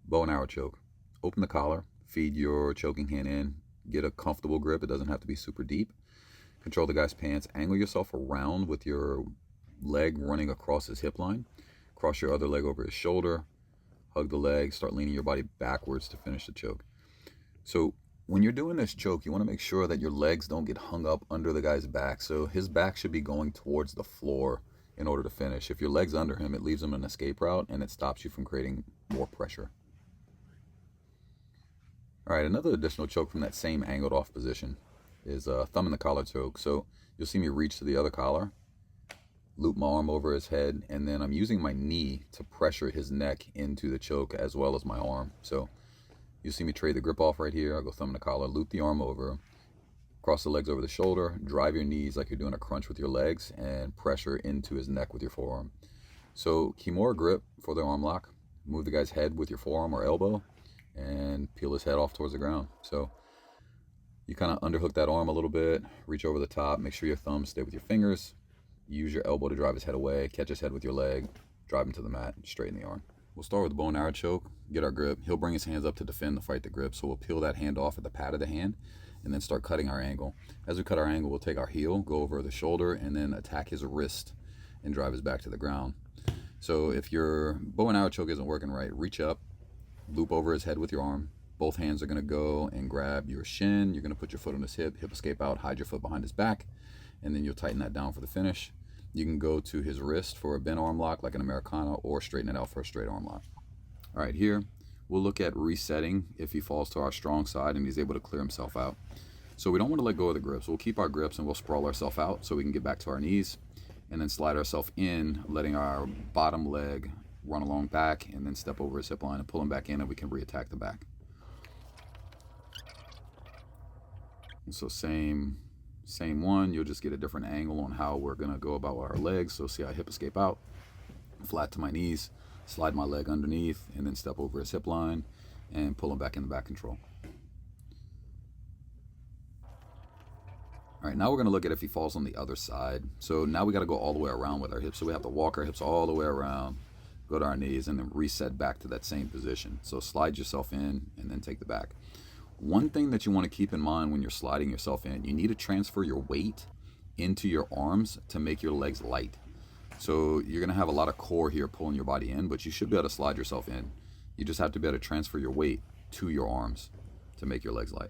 Bow and arrow choke. Open the collar, feed your choking hand in, get a comfortable grip. It doesn't have to be super deep. Control the guy's pants. Angle yourself around with your leg running across his hip line. Cross your other leg over his shoulder. Hug the leg. Start leaning your body backwards to finish the choke. So when you're doing this choke, you want to make sure that your legs don't get hung up under the guy's back. So his back should be going towards the floor in order to finish. If your leg's under him, it leaves him an escape route and it stops you from creating more pressure. All right, another additional choke from that same angled off position is a thumb in the collar choke. So you'll see me reach to the other collar, loop my arm over his head, and then I'm using my knee to pressure his neck into the choke as well as my arm. So you'll see me trade the grip off right here. I'll go thumb in the collar, loop the arm over, cross the legs over the shoulder, drive your knees like you're doing a crunch with your legs, and pressure into his neck with your forearm. So Kimura grip for the arm lock. Move the guy's head with your forearm or elbow and peel his head off towards the ground. So you kind of underhook that arm a little bit, reach over the top, make sure your thumbs stay with your fingers, use your elbow to drive his head away, catch his head with your leg, drive him to the mat, straighten the arm. We'll start with the bow and arrow choke, get our grip. He'll bring his hands up to defend the fight the grip, so we'll peel that hand off at the pad of the hand and then start cutting our angle. As we cut our angle, we'll take our heel, go over the shoulder, and then attack his wrist and drive his back to the ground. So if your bow and arrow choke isn't working right, reach up, loop over his head with your arm. Both hands are going to go and grab your shin. You're going to put your foot on his hip escape out, hide your foot behind his back, and then you'll tighten that down for the finish. You can go to his wrist for a bent arm lock like an Americana, or straighten it out for a straight arm lock. All right, here we'll look at resetting if he falls to our strong side and he's able to clear himself out. So we don't want to let go of the grips. We'll keep our grips and we'll sprawl ourselves out so we can get back to our knees, and then slide ourselves in, letting our bottom leg run along back, and then step over his hip line and pull him back in, and we can re-attack the back. And so same one, you'll just get a different angle on how we're gonna go about our legs. So see, I hip escape out, flat to my knees, slide my leg underneath, and then step over his hip line and pull him back into back control. All right, now we're gonna look at if he falls on the other side. So now we gotta go all the way around with our hips. So we have to walk our hips all the way around, go to our knees, and then reset back to that same position. So slide yourself in and then take the back. One thing that you want to keep in mind when you're sliding yourself in, you need to transfer your weight into your arms to make your legs light. So you're going to have a lot of core here pulling your body in, but you should be able to slide yourself in. You just have to be able to transfer your weight to your arms to make your legs light.